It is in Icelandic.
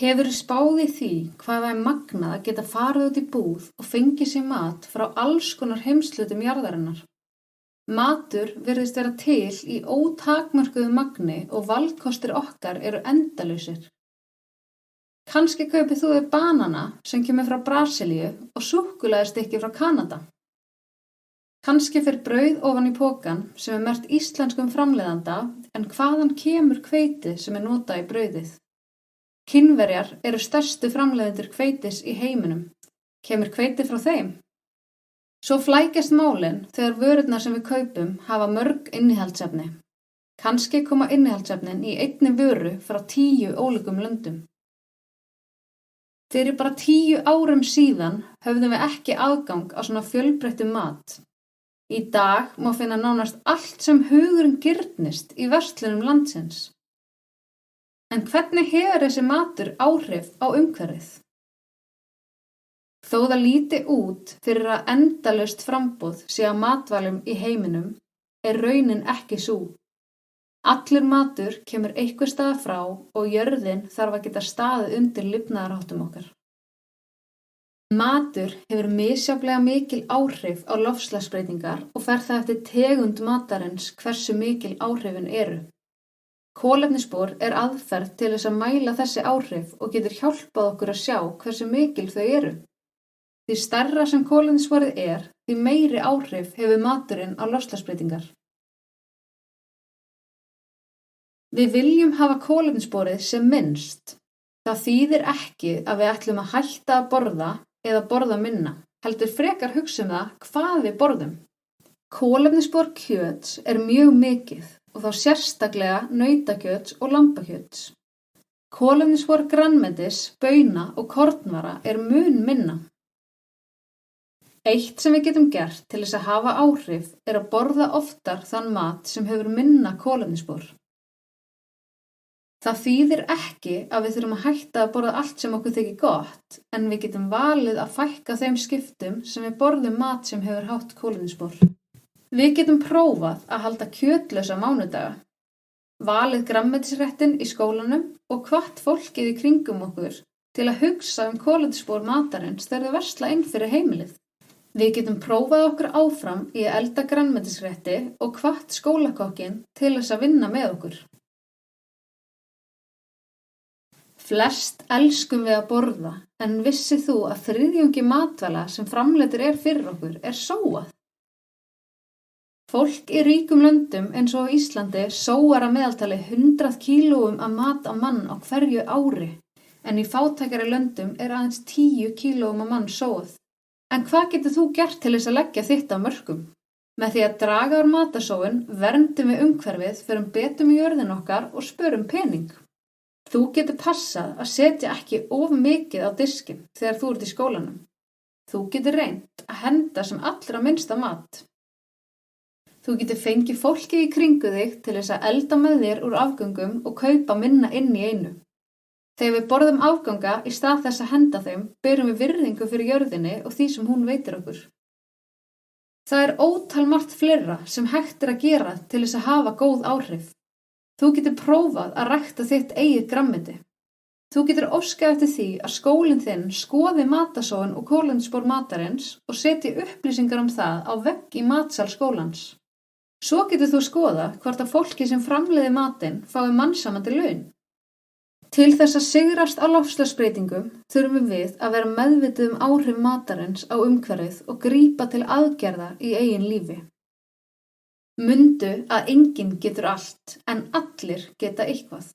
Hefurðu spáð í því hvað það er magnað að geta farið út í búð og fengið sér mat frá alls konar heimshlutum jarðarinnar? Matur virðist vera til í ótakmörkuðu magni og valkostir okkar eru endalausir. Kannski kaupir þú þér banana sem kemur frá Brasilíu og súkkulaðistykki frá Kanada. Kannski fer brauð ofan í pokann sem er merkt íslenskum framleiðanda en hvaðan kemur hveitið sem er notað í brauðið? Kínverjar eru stærstu framleiðendur hveitis í heiminum. Kemur hveitið frá þeim? Svo flækjast málin þegar vörurnar sem við kaupum hafa mörg innihaldsefni. Kannski koma innihaldsefnin í einni vöru frá 10 ólíkum löndum. Fyrir bara 10 árum síðan höfðum við ekki aðgang á svona fjölbreyttum mat. Í dag má finna nánast allt sem hugurinn girnist í verslunum landsins. En hvernig hefur þessi matur áhrif á umhverfið? Þó það líti út fyrir að endalaust framboð sé á matvælum í heiminum, er raunin ekki sú. Allur matur kemur einhvers staðar frá og jörðin þarf að geta staðið undir lifnaðarháttum okkar. Matur hefur misjafnlega mikil áhrif á loftslagsbreytingar og fer það eftir tegund matarins hversu mikil áhrifin eru. Kolefnisspor er aðferð til þess að mæla þessi áhrif og getur hjálpað okkur að sjá hversu mikil þau eru. Því stærra sem kolefnissporið er, því meiri áhrif hefur maturinn á loftslagsbreytingar. Við viljum hafa kolefnissporið sem minnst. Það þýðir ekki að við ætlum að hætta að borða eða borða minna, heldur frekar hugsa það hvað við borðum. Kolefnisspor kjöts er mjög mikið og þá sérstaklega nautakjöts og lambakjöts. Kolefnisspor grænmetis, bauna og kornvara er mun minna. Eitt sem við getum gert til þess að hafa áhrif er að borða oftar þann mat sem hefur minna kolefnisspor. Það þýðir ekki að við þurfum að hætta að borða allt sem okkur þykir gott, en við getum valið að fækka þeim skiptum sem við borðum mat sem hefur hátt kolefnisspor. Við getum prófað að halda kjötlausa mánudaga, valið grænmetisréttinn í skólanum og hvatt fólkið í kringum okkur til að hugsa kolefnisspor matarins þegar þau versla inn fyrir heimilið. Við getum prófað okkur áfram í að elda grænmetisrétti og hvatt skólakokkinn til þess að vinna með okkur. Flest elskum við að borða, en vissir þú að 3/4 matvæla sem framleiddur er fyrir okkur er sóað? Fólk í ríkum löndum eins og á Íslandi sóar að meðaltali 100 kílóum af mat á mann á hverju ári, en í fátækari löndum er aðeins 10 kílóum af mann sóað. En hvað getur þú gert til þess að leggja þitt af mörkum? Með því að draga úr matasóun verndum við umhverfið, förum betur með jörðin okkar og spörum pening. Þú getur passað að setja ekki of mikið á diskinn þegar þú ert í skólanum. Þú getur reynt að henda sem allra minnsta mat. Þú getur fengið fólkið í kringu þig til þess að elda með þér úr afgöngum og kaupa minna inn í einu. Þegar við borðum afganga í stað þess að henda þeim, berum við virðingu fyrir jörðinni og því sem hún veitir okkur. Það er ótal margt fleira sem hægt er að gera til þess að hafa góð áhrif. Þú getur prófað að rækta þitt eigið grænmeti. Þú getur óskað eftir því að skólinn þinn skoði matasóun og kolefnisspor matarins og setji upplýsingar það á vegg í matsal skólans. Svo getur þú skoða hvort að fólki sem framleiðir matinn fái mannsæmandi laun. Til þess að sigrast á loftslagsbreytingum þurfum við að vera meðvituð áhrif matarins á umhverfið og grípa til aðgerða í eigin lífi. Mundu að enginn getur allt, en allir geta eitthvað.